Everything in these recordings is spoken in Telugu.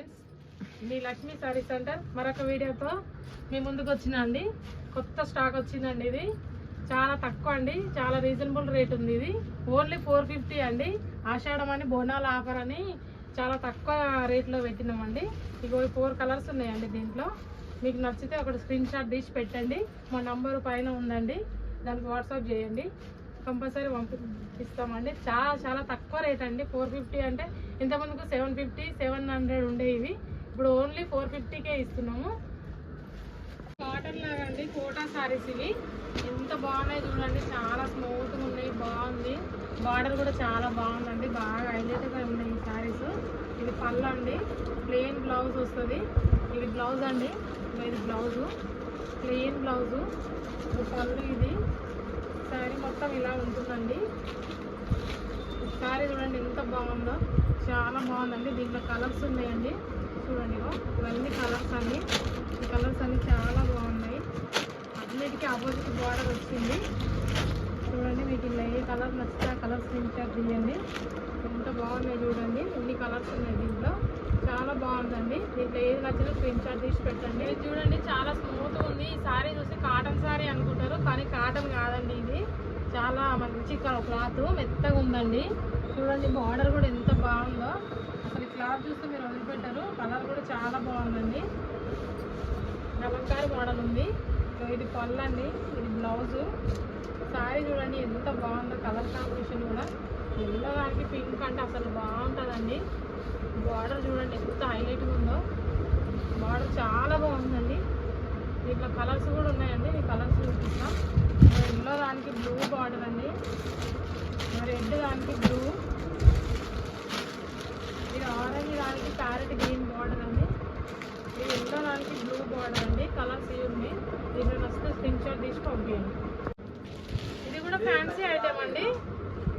ఫ్రెండ్స్, మీ లక్ష్మీ సారీ సెంటర్ మరొక వీడియోతో మీ ముందుకు వచ్చినా అండి. కొత్త స్టాక్ వచ్చిందండి. ఇది చాలా తక్కువ అండి, చాలా రీజనబుల్ రేట్ ఉంది. ఇది ఓన్లీ 450 అండి. ఆషాఢం అని బోనాల ఆఫర్ అని చాలా తక్కువ రేట్లో పెట్టినామండి. ఇగో 4 కలర్స్ ఉన్నాయండి. దీంట్లో మీకు నచ్చితే ఒకటి స్క్రీన్ షాట్ తీసి పెట్టండి. మా నంబరు పైన ఉందండి, దానికి వాట్సాప్ చేయండి, కంపల్సరీ పంపిస్తామండి. చాలా చాలా తక్కువ రేట్ అండి. 450 అంటే ఇంతకుముందుకు 750 700 ఉండేవి, ఇప్పుడు ఓన్లీ 450కే ఇస్తున్నాము. కాటన్ లాగా అండి, కోటా సారీస్ ఇవి ఎంత బాగున్నాయి చూడండి. చాలా స్మూత్గా ఉన్నాయి, బాగుంది. బార్డర్ కూడా చాలా బాగుందండి, బాగా హైలైట్గా ఉన్నాయి ఈ సారీస్. ఇది పళ్ళు అండి, ప్లెయిన్ బ్లౌజ్ వస్తుంది. ఇది బ్లౌజ్ అండి, ఇది బ్లౌజు, ప్లెయిన్ బ్లౌజు, పళ్ళు. ఇది శారీ మొత్తం ఇలా ఉంటుందండి. శారీ చూడండి ఎంత బాగుందో, చాలా బాగుందండి. దీంట్లో కలర్స్ ఉన్నాయండి, చూడండి ఇవన్నీ కలర్స్ అండి. ఈ కలర్స్ అన్నీ చాలా బాగున్నాయి. అన్నిటికీ ఆపోజిట్ బార్డర్ వచ్చింది చూడండి. మీకు ఇలా ఏ కలర్ నచ్చితే ఆ కలర్ స్క్రీన్ షాట్ తీయండి. ఎంత బాగున్నాయి చూడండి, ఎన్ని కలర్స్ ఉన్నాయి దీంట్లో. చాలా బాగుందండి. దీంట్లో ఏది నచ్చినా స్క్రీన్ షాట్ తీసి పెట్టండి. చూడండి చాలా స్మూత్గా ఉంది. ఈ శారీ చూసి కాటన్ శారీ అనుకుంటారు, కానీ కాటన్ కాదండి. ఇది చాలా మంచి క్లాత్, మెత్తగా ఉందండి. చూడండి బార్డర్ కూడా ఎంత బాగుందో, అసలు ఈ క్లాత్ చూస్తే మీరు వదిలిపెట్టారు. కలర్ కూడా చాలా బాగుందండి, కలంకారీ మోడల్ ఉంది. ఇది పళ్ళు అండి, ఇది బ్లౌజు. శారీ చూడండి ఎంత బాగుందో, కలర్ కాంబినేషన్ కూడా ఎల్లో దానికి పింక్ అంటే అసలు బాగుంటుందండి. బార్డర్ చూడండి ఎంత హైలైట్గా ఉందో, బార్డర్ చాలా బాగుందండి. దీంట్లో కలర్స్ కూడా ఉన్నాయండి, ఈ కలర్స్ చూపిస్తాం. ఎల్లో దానికి బ్లూ బార్డర్ అండి, రెడ్ దానికి బ్లూ, ఇది ఆరెంజ్ దానికి ప్యారెట్ గ్రీన్ బార్డర్ అండి, ఇది ఎల్లో దానికి బ్లూ బార్డర్ అండి. కలర్స్ ఇవి ఉన్నాయి. దీంట్లో నచ్చితే స్క్రీన్ షాట్ తీసి పంపించండి. ఇది కూడా ఫ్యాన్సీ ఐటమ్ అండి.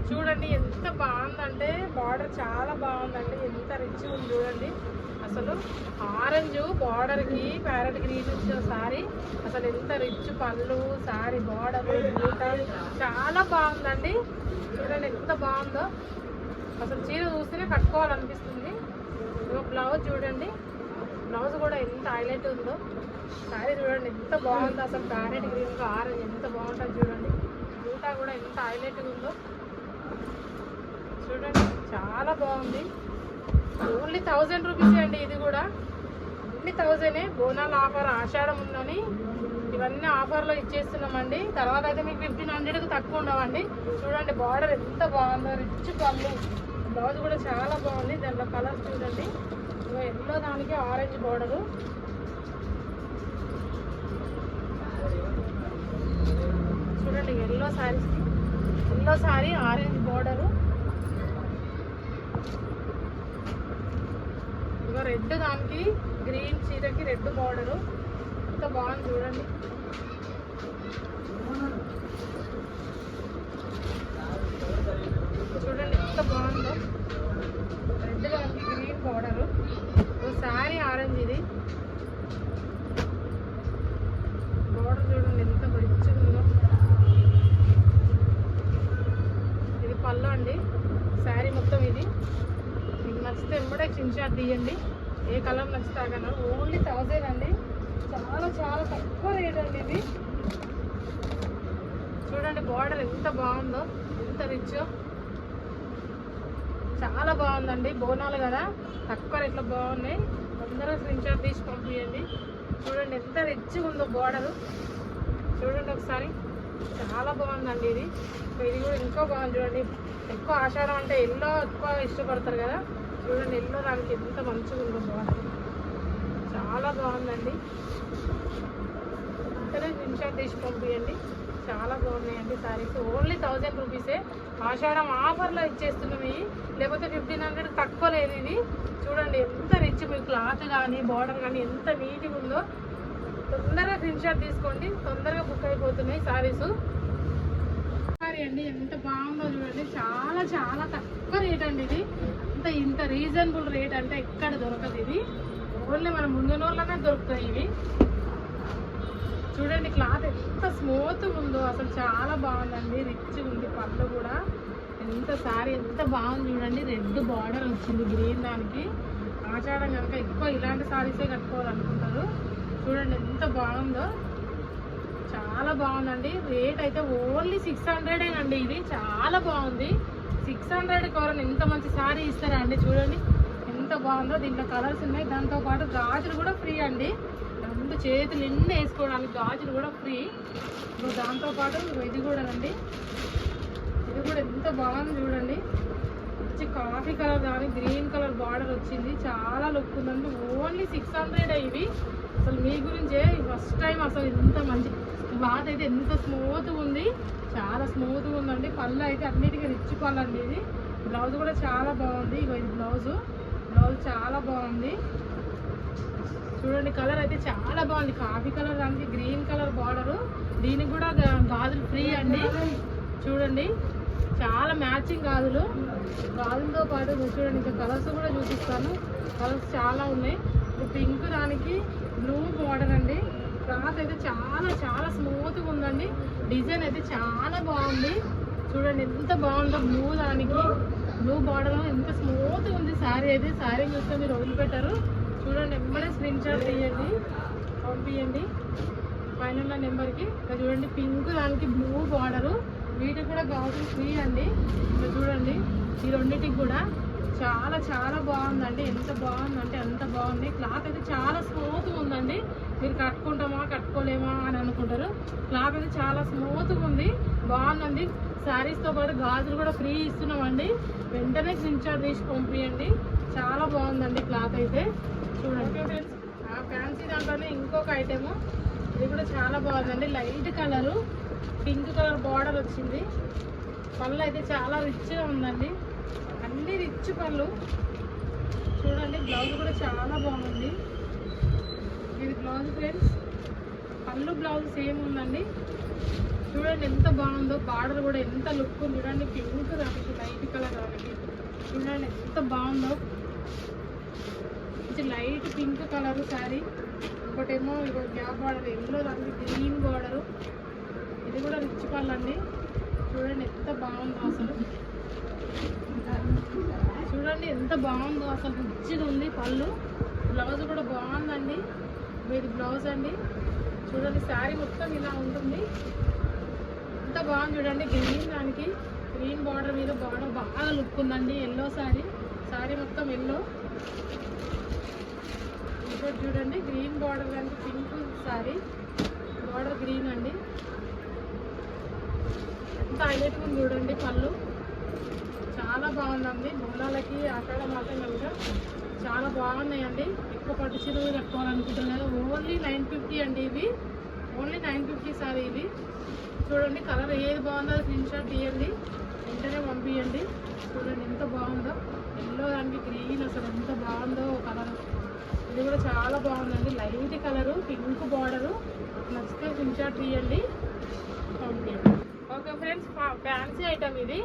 చూడండి ఎంత బాగుందంటే, బార్డర్ చాలా బాగుందండి, ఎంత రిచ్ ఉంది చూడండి. అసలు ఆరెంజ్ బార్డర్కి ప్యారెట్ గ్రీన్ ఇచ్చిన శారీ, అసలు ఎంత రిచ్ పళ్ళు, శారీ బార్డర్ బూట చాలా బాగుందండి. చూడండి ఎంత బాగుందో, అసలు చీర చూస్తేనే కట్టుకోవాలనిపిస్తుంది. బ్లౌజ్ చూడండి, బ్లౌజ్ కూడా ఎంత హైలైట్ ఉందో. శారీ చూడండి ఎంత బాగుందో, అసలు ప్యారెట్ గ్రీన్గా ఆరెంజ్ ఎంత బాగుంటుంది చూడండి. బూట కూడా ఎంత హైలైట్గా ఉందో చూడండి, చాలా బాగుంది. ఓన్లీ 1000 రూపీస్ అండి. ఇది కూడా ఓన్లీ 1000. బోనాల ఆఫర్ ఆషాఢం ఉందని ఇవన్నీ ఆఫర్లో ఇచ్చేస్తున్నామండి. తర్వాత అయితే మీకు 1500కి తక్కువ ఉండవండి. చూడండి బార్డర్ ఎంత బాగుందో, రిచ్ పళ్ళు, బ్లౌజ్ కూడా చాలా బాగుంది. దాంట్లో కలర్స్ చూడండి, ఎల్లో దానికి ఆరెంజ్ బార్డరు. చూడండి ఎల్లో శారీస్కి ఎల్లో శారీ ఆరెంజ్ బార్డరు, ఇక రెడ్ దానికి గ్రీన్ చీరకి రెడ్ బార్డరు. ఎంత బాగుంది చూడండి. చూడండి ఎంత బాగుందో, రెడ్ దానికి గ్రీన్ బార్డరు, శారీ ఆరెంజ్. ఇది బార్డర్ చూడండి ఎంత రిచ్గా ఉందో. ఇది పళ్ళు అండి, శారీ మొత్తం ఇది. మీకు నచ్చితే వెంబడే స్క్రీన్ షాట్ తీయండి, ఏ కలర్ నచ్చితే కన్నా. ఓన్లీ 1000 అండి, చాలా చాలా తక్కువ రేట్ అండి ఇది. చూడండి బార్డర్ ఎంత బాగుందో, ఎంత రిచ్, చాలా బాగుందండి. బోనాలు కదా, తక్కువ రేట్లో బాగున్నాయి. అందరూ స్క్రీన్ షాట్ తీసి పంపించండి. చూడండి ఎంత రిచ్గా ఉందో బార్డరు, చూడండి ఒకసారి, చాలా బాగుందండి ఇది. ఇది కూడా ఇంకా బాగుంది చూడండి. ఎక్కువ ఆషాఢం అంటే ఎల్లో ఎక్కువ ఇష్టపడతారు కదా, చూడండి ఎల్లో దానికి ఎంత మంచిగా ఉందో బార్డర్, చాలా బాగుందండి. అంతనే స్క్రీన్ షాట్ తీసి పంపించండి. చాలా బాగున్నాయండి శారీస్. ఓన్లీ 1000 రూపీసే. ఆషాఢం ఆఫర్లో ఇచ్చేస్తున్నాం ఇవి, లేకపోతే 1500 తక్కువ లేదు ఇది. చూడండి ఎంత రిచ్, మీ క్లాత్ కానీ బార్డర్ కానీ ఎంత నీట్గా ఉందో. తొందరగా స్క్రీన్ షాట్ తీసుకోండి, తొందరగా బుక్ అయిపోతున్నాయి శారీస్. సారీ అండి ఎంత బాగుందో చూడండి, చాలా చాలా తక్కువ రేట్ అండి ఇది. ఇంత రీజనబుల్ రేట్ అంటే ఎక్కడ దొరకదు ఇది, ఓన్లీ మన ముందునోళ్ళనే దొరుకుతాయి ఇవి. చూడండి క్లాత్ ఎంత స్మూత్ ఉందో, అసలు చాలా బాగుందండి, రిచ్ ఉంది. పళ్ళు కూడా ఎంత శారీ ఎంత బాగుంది చూడండి. రెడ్ బార్డర్ వచ్చింది గ్రీన్ దానికి, ఆషాఢం కనుక ఎక్కువ ఇలాంటి సారీసే కట్టుకోవాలనుకుంటారు. చూడండి ఎంత బాగుందో, చాలా బాగుందండి. రేట్ అయితే ఓన్లీ 600 అండి. ఇది చాలా బాగుంది. 600 ఎవరైనా ఎంత మంచి సారీ ఇస్తారా అండి. చూడండి ఎంత బాగుందో. దీంట్లో కలర్స్ ఉన్నాయి. దాంతోపాటు గాజులు కూడా ఫ్రీ అండి. 2 చేతులు ఎన్ని వేసుకోవడానికి గాజులు కూడా ఫ్రీ. దాంతోపాటు ఇది కూడా అండి, ఇది కూడా ఎంత బాగుంది చూడండి. మంచి కాఫీ కలర్ కానీ గ్రీన్ కలర్ బార్డర్ వచ్చింది. చాలా లుక్ ఉందండి. ఓన్లీ 600 ఇవి. అసలు మీ గురించే ఫస్ట్ టైం అసలు ఇంత మంచి క్లాత్ అయితే ఎంత స్మూత్గా ఉంది, చాలా స్మూత్గా ఉందండి. పళ్ళు అయితే అన్నిటికీ రిచ్ పళ్ళు అండి. ఇది బ్లౌజ్ కూడా చాలా బాగుంది. ఇది బ్లౌజ్ చాలా బాగుంది. చూడండి కలర్ అయితే చాలా బాగుంది. కాఫీ కలర్ దానికి గ్రీన్ కలర్ బార్డరు. దీనికి కూడా గాజులు ఫ్రీ అండి. చూడండి చాలా మ్యాచింగ్ గాజులతో పాటు చూడండి ఇంకా కలర్స్ కూడా చూపిస్తాను. కలర్స్ చాలా ఉన్నాయి. పింక్ దానికి బ్లూ బార్డర్ అండి. క్లాత్ అయితే చాలా చాలా స్మూత్గా ఉందండి. డిజైన్ అయితే చాలా బాగుంది. చూడండి ఎంత బాగుందో. బ్లూ బార్డర్ ఎంత స్మూత్గా ఉంది శారీ అయితే. శారీ చూస్తే మీరు వదిలిపెట్టారు. చూడండి ఎమ్మడే స్క్రీన్ షాట్ తీయండి, పంపించండి పైన ఉన్న నెంబర్కి. ఇక్కడ చూడండి పింక్ దానికి బ్లూ బార్డరు. వీటికి కూడా గాజులు ఫ్రీ అండి. ఇక్కడ చూడండి ఈ రెండింటికి కూడా చాలా చాలా బాగుందండి. ఎంత బాగుందంటే అంత బాగుంది. క్లాత్ అయితే చాలా స్మూత్గా ఉందండి. మీరు కట్టుకుంటామా కట్టుకోలేమా అని అనుకుంటారు. క్లాత్ అయితే చాలా స్మూత్గా ఉంది, బాగుందండి. శారీస్తో పాటు గాజులు కూడా ఫ్రీ ఇస్తున్నామండి. వెంటనే స్క్రీన్ షాట్ తీసి పంపించండి. చాలా బాగుందండి క్లాత్ అయితే. చూడండి ఫ్రెండ్స్, ఆ ఫ్యాన్సీ దాంట్లోనే ఇంకొక ఐటెము. ఇది కూడా చాలా బాగుందండి. Light colour pink colour border వచ్చింది. పళ్ళు అయితే చాలా రిచ్గా ఉందండి. అన్ని రిచ్ పళ్ళు. చూడండి బ్లౌజ్ కూడా చాలా బాగుంది. ఇది బ్లౌజ్ ఫ్రెండ్స్. పళ్ళు బ్లౌజ్ సేమ్ ఉందండి. చూడండి ఎంత బాగుందో. బార్డర్ కూడా ఎంత లుక్ ఉంది చూడండి. పింక్ దానికి లైట్ కలర్ దానికి చూడండి ఎంత బాగుందో. కొంచెం లైట్ పింక్ కలర్ శారీ. ఇంకోటేమో ఇగో గ్యాప్ బార్డర్ ఎల్లో దానికి గ్రీన్ బార్డరు. ఇది కూడా రిచ్ పళ్ళు అండి. చూడండి ఎంత బాగుందో అసలు. చూడండి ఎంత బాగుందో అసలు. రిచ్గా ఉంది పళ్ళు. బ్లౌజ్ కూడా బాగుందండి. ఇది బ్లౌజ్ అండి. చూడండి శారీ మొత్తం ఇలా ఉంటుంది. ఎంత బాగుంది చూడండి. గ్రీన్ దానికి గ్రీన్ బార్డర్ మీద బార్డర్ బాగా లుక్ ఉందండి. ఎల్లో శారీ మొత్తం ఎల్లో. ఇంకోటి చూడండి గ్రీన్ బార్డర్ దానికి పింక్ శారీ బార్డర్ గ్రీన్ అండి. ఎంత హైలైట్గా ఉంది చూడండి పళ్ళు. చాలా బాగుందండి. బోనాలకి ఆషాఢ మాసం కనుక చాలా బాగున్నాయండి. ఎక్కువ పట్టు చీరలు కట్టుకోవాలనుకుంటున్నారు. ఓన్లీ 950 అండి. ఇవి ఓన్లీ 950 సారీ ఇవి. చూడండి కలర్ ఏది బాగుందో స్క్రీన్ షాట్ తీయండి, వెంటనే పంపించండి. చూడండి ఎంత బాగుందో. ఎల్లో దానికి గ్రీన్ అసలు ఎంత బాగుందో కలర్. ఇది కూడా చాలా బాగుందండి. Light colour pink border. నచ్చితే స్క్రీన్ షాట్ తీయండి, పంపించండి. ఓకే ఫ్రెండ్స్, ఫ్యాన్సీ ఐటమ్ ఇది.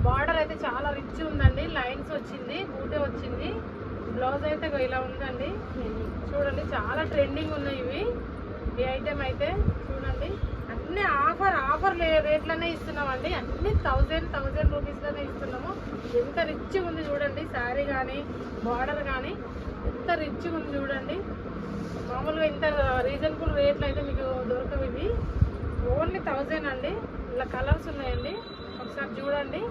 బార్డర్ అయితే చాలా రిచ్ ఉందండి. లైన్స్ వచ్చింది, బూటే వచ్చింది. బ్లౌజ్ అయితే ఇలా ఉందండి. చూడండి చాలా ట్రెండింగ్ ఉన్నాయి ఇవి. ఈ ఐటమ్ అయితే చూడండి అన్ని ఆఫర్ రేట్లోనే ఇస్తున్నామండి. అన్ని 1000 రూపీస్లోనే ఇస్తున్నాము. ఎంత రిచ్గా ఉంది చూడండి. శారీ కానీ బార్డర్ కానీ ఎంత రిచ్గా ఉంది చూడండి. మామూలుగా ఇంత రీజనబుల్ రేట్లు అయితే మీకు దొరకవు ఇవి. ఓన్లీ 1000 అండి. ఇలా కలర్స్ ఉన్నాయండి, ఒకసారి చూడండి.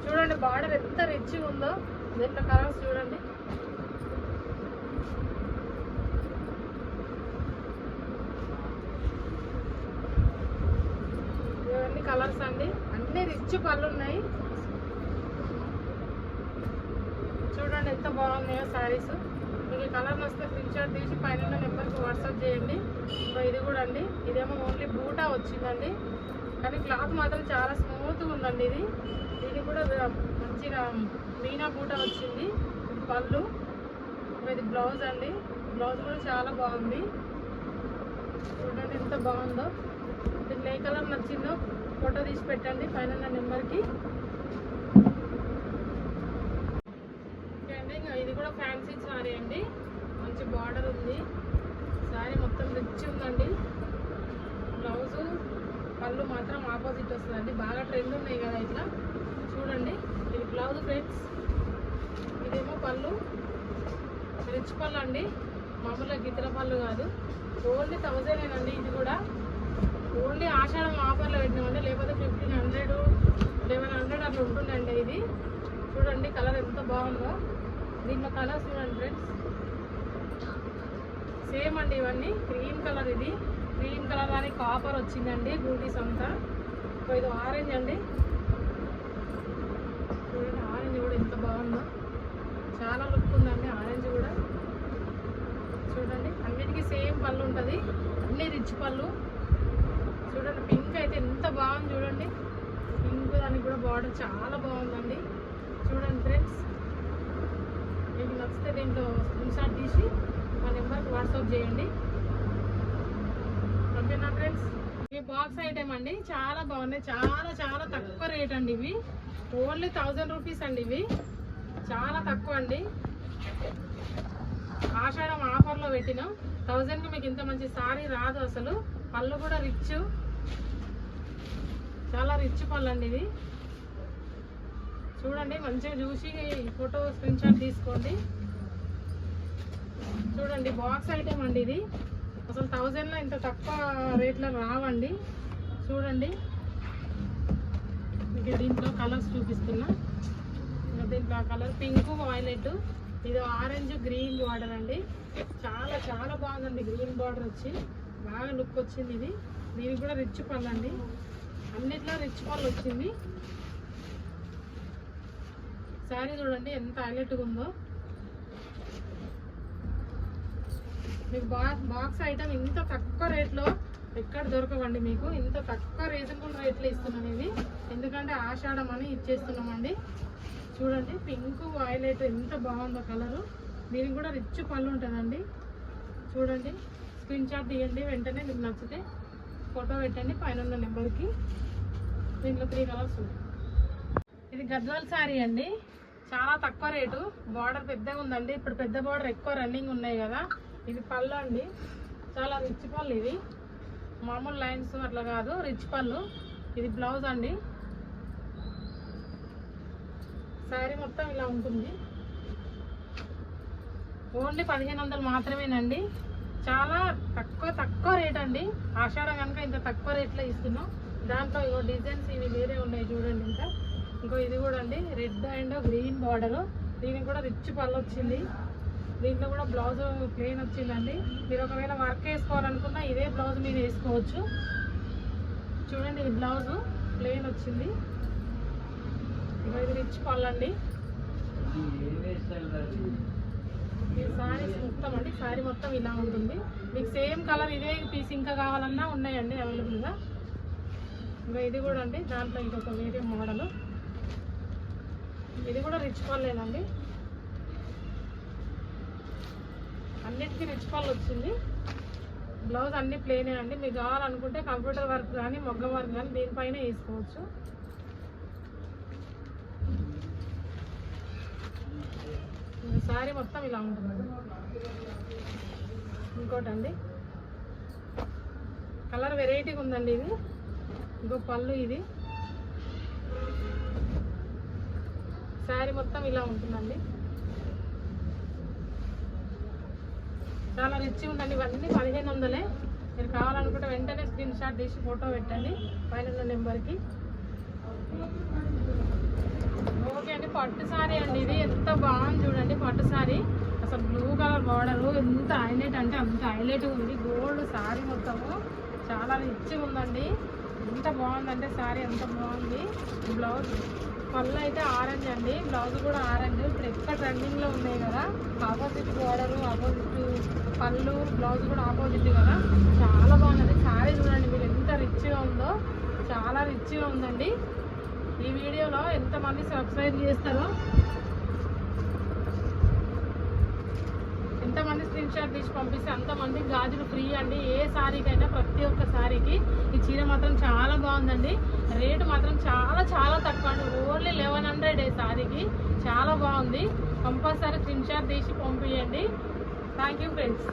చూడండి బార్డర్ ఎంత రిచ్గా ఉందో. దీంట్లో కలర్స్ చూడండి. ఇవన్నీ కలర్స్ అండి. అన్ని రిచ్ పళ్ళు ఉన్నాయి. చూడండి ఎంత బాగున్నాయో శారీస్. మీకు ఈ కలర్ వస్తే స్క్రీన్ షాట్ తీసి పైన నెంబర్కి వాట్సాప్ చేయండి. ఇది కూడా అండి. ఇదేమో ఓన్లీ బూటా వచ్చిందండి, కానీ క్లాత్ మాత్రం చాలా స్మూత్గా ఉందండి. దీనికి కూడా మంచిగా మీనా బూటా వచ్చింది. పళ్ళు. ఇది బ్లౌజ్ అండి. బ్లౌజ్ కూడా చాలా బాగుంది. చూడండి ఎంత బాగుందో. మీకు ఏ కలర్ నచ్చిందో ఫోటో తీసి పెట్టండి పైన నెంబర్కి. ఓకే అండి, ఇంకా ఇది కూడా ఫ్యాన్సీ సారీ అండి. మంచి బార్డర్ ఉంది. శారీ మొత్తం రిచ్ ఉందండి. బ్లౌజు పళ్ళు మాత్రం ఆపోజిట్ వస్తుందండి. బాగా ట్రెండ్ ఉన్నాయి కదా ఇట్లా. చూడండి ఇది బ్లౌజ్ ఫ్రెండ్స్. ఇదేమో పళ్ళు, రిచ్ పళ్ళు అండి, మామూలుగా గిత్తల పళ్ళు కాదు. ఓన్లీ 1000 అండి. ఇది కూడా ఓన్లీ ఆషాఢం ఆఫర్లో పెట్టినామండి, లేకపోతే 1500 1100 అట్లా ఉంటుందండి. ఇది చూడండి కలర్ ఎంత బాగుందో. దీంట్లో కలర్స్ చూడండి ఫ్రెండ్స్, సేమ్ అండి. ఇవన్నీ క్రీమ్ కలర్, ఇది క్రీమ్ కలర్ అని కాపర్ వచ్చిందండి బూటీస్ అంతా. ఇది ఆరెంజ్ అండి, చూడండి ఆరెంజ్ కూడా ఎంత బాగుందో, చాలా లుక్ ఉందండి ఆరెంజ్ కూడా. చూడండి అన్నిటికీ సేమ్ పళ్ళు ఉంటుంది, అన్ని రిచ్ పళ్ళు. చూడండి పింక్ అయితే ఎంత బాగుంది చూడండి, పింక్ దానికి కూడా బార్డర్ చాలా బాగుందండి. చూడండి ఫ్రెండ్స్, మీకు నచ్చితే దీంట్లో స్క్రీన్ షాట్ తీసి మా నెంబర్కి వాట్సాప్ చేయండి. ఓకేనా ఫ్రెండ్స్, ఇవి బాక్స్ ఐటమ్ అండి, చాలా బాగున్నాయి, చాలా చాలా తక్కువ రేట్ అండి. ఇవి ఓన్లీ 1000 రూపీస్ అండి. ఇవి చాలా తక్కువ అండి, ఆషాఢం ఆఫర్లో పెట్టినాం. 1000కి మీకు ఇంత మంచి సారీ రాదు అసలు. పళ్ళు కూడా రిచ్, చాలా రిచ్ పళ్ళు అండి ఇది. చూడండి మంచిగా చూసి ఫోటో స్క్రీన్ షాట్ తీసుకోండి. చూడండి బాక్స్ ఐటమ్ అండి ఇది, అసలు 1000లో ఇంత తక్కువ రేట్లో రావండి. చూడండి మీకు దీంట్లో కలర్స్ చూపిస్తున్నా. దీంట్లో కలర్ పింక్, వైలెట్, ఇది ఆరెంజ్, గ్రీన్ బార్డర్ అండి. చాలా చాలా బాగుందండి, గ్రీన్ బార్డర్ వచ్చి బాగా లుక్ వచ్చింది. ఇది దీనికి కూడా రిచ్ పళ్ళు అండి, అన్నిట్లో రిచ్ పళ్ళు వచ్చింది. శారీ చూడండి ఎంత హైలైట్గా ఉందో. మీకు బాక్స్ ఐటమ్ ఇంత తక్కువ రేట్లో ఎక్కడ దొరకవండి మీకు. ఇంత తక్కువ రీజనబుల్ రేట్లో ఇస్తున్నాం ఇది, ఎందుకంటే ఆషాఢం అని ఇచ్చేస్తున్నామండి. చూడండి పింక్, వైలెట్ ఎంత బాగుందో కలరు. దీనికి కూడా రిచ్ పళ్ళు ఉంటుందండి. చూడండి స్క్రీన్ షాట్ తీయండి, వెంటనే మీకు నచ్చితే ఫోటో పెట్టండి పైన ఉన్న నెంబర్కి. దీంట్లో 3 కలర్స్ ఉన్నాయి. ఇది గద్వాల్ శారీ అండి, చాలా తక్కువ రేటు, బార్డర్ పెద్దగా ఉందండి. ఇప్పుడు పెద్ద బార్డర్ ఎక్కువ రన్నింగ్ ఉన్నాయి కదా. ఇది పళ్ళు అండి, చాలా రిచ్ పళ్ళు. ఇది మామూలు లైన్స్ అట్లా కాదు, రిచ్ పళ్ళు. ఇది బ్లౌజ్ అండి. శారీ మొత్తం ఇలా ఉంటుంది. ఓన్లీ 1500 మాత్రమేనండి, చాలా తక్కువ రేట్ అండి. ఆషాఢం కనుక ఇంత తక్కువ రేట్లో ఇస్తున్నాం. దాంట్లో ఇగో డిజైన్స్ ఇవి వేరే ఉన్నాయి చూడండి. ఇంకో ఇది కూడా అండి, రెడ్ అండ్ గ్రీన్ బార్డరు. దీనికి కూడా రిచ్ పళ్ళు వచ్చింది. దీంట్లో కూడా బ్లౌజ్ ప్లెయిన్ వచ్చిందండి. మీరు ఒకవేళ వర్క్ వేసుకోవాలనుకున్నా ఇదే బ్లౌజ్ మీరు వేసుకోవచ్చు. చూడండి ఇది బ్లౌజ్ ప్లెయిన్ వచ్చింది. ఇది రిచ్ పళ్ళు అండి. ఈ శారీస్ మొత్తం అండి, శారీ మొత్తం ఇలా ఉంటుంది. మీకు సేమ్ కలర్ ఇదే పీస్ ఇంకా కావాలన్నా ఉన్నాయండి అవైలబుల్గా. ఇంకా ఇది కూడా అండి, దాంట్లో ఇంకొక వేరే మోడల్. ఇది కూడా రిచ్ పళ్ళేనండి, అన్నిటికీ రిచ్ పళ్ళు వచ్చింది. బ్లౌజ్ అన్ని ప్లెయినే అండి. మీకు కావాలనుకుంటే కంప్యూటర్ వర్క్ కానీ మొగ్గం వర్క్ కానీ దీనిపైన వేసుకోవచ్చు. శారీ మొత్తం ఇలా ఉంటుంది. ఇంకోటి అండి, కలర్ వెరైటీగా ఉందండి. ఇది ఇంకో పళ్ళు. ఇది శారీ మొత్తం ఇలా ఉంటుందండి, చాలా రిచ్ ఉందండి. ఇవన్నీ 1500. మీరు కావాలనుకుంటే వెంటనే స్క్రీన్ షాట్ తీసి ఫోటో పెట్టండి పైన ఉన్న నెంబర్కి. ఓకే అండి, పట్టు శారీ అండి. ఇది ఎంత బాగుంది చూడండి, పట్టు శారీ. అసలు బ్లూ కలర్ బార్డరు ఎంత హైలైట్ అంటే అంత హైలైట్ ఉంది. గోల్డ్ శారీ మొత్తము చాలా రిచ్ ఉందండి. ఎంత బాగుందంటే శారీ ఎంత బాగుంది. బ్లౌజ్ పళ్ళు అయితే ఆరెంజ్ అండి, బ్లౌజ్ కూడా ఆరెంజ్. ఇప్పుడు ఎక్కడ ట్రెండింగ్లో ఉన్నాయి కదా, ఆపోజిట్ బార్డరు, ఆపోజిట్ పళ్ళు, బ్లౌజ్ కూడా ఆపోజిట్ కదా, చాలా బాగుంది. శారీ చూడండి మీరు ఎంత రిచ్గా ఉందో, చాలా రిచ్గా ఉందండి. ఈ వీడియోలో ఎంతమంది సబ్స్క్రైబ్ చేస్తారో, ఎంతమంది స్క్రీన్ షాట్ తీసి పంపిస్తే అంతమంది గాజులు ఫ్రీ అండి. ఏ శారీకైనా ప్రతి ఒక్క శారీకి. ఈ చీర మాత్రం చాలా బాగుందండి, రేటు మాత్రం చాలా చాలా తక్కువ అండి. ఓన్లీ 1100 శారీకి. చాలా బాగుంది. కంపల్సరీ స్క్రీన్ షాట్ తీసి పంపించండి. Thank you friends.